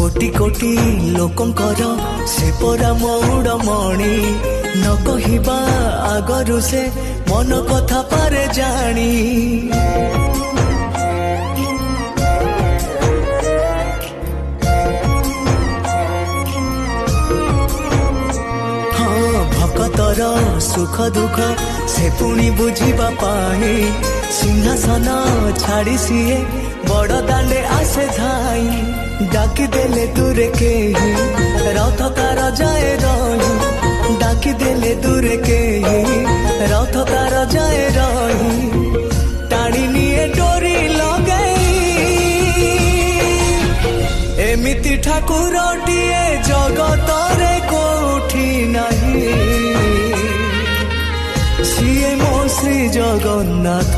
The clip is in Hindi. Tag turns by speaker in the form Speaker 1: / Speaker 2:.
Speaker 1: कोटि कोटि लोकंकर से परा मौड़मणि न कहिबा आगरु से मन कथा पारे जानी हाँ भक्तर सुख दुख से पुणी बुझिबा पाई सिंहासन छाड़ी सीए बड़ दांडे आसे धाई डाकी देले दूरे के रथ तार जाए रही डाकी देले दूरे के रथ तार जाए रही टाणी निये डोरी लगई एमिति ठाकुरटिए जगतरे कोठी नहीं सिए मो श्री जगन्नाथ।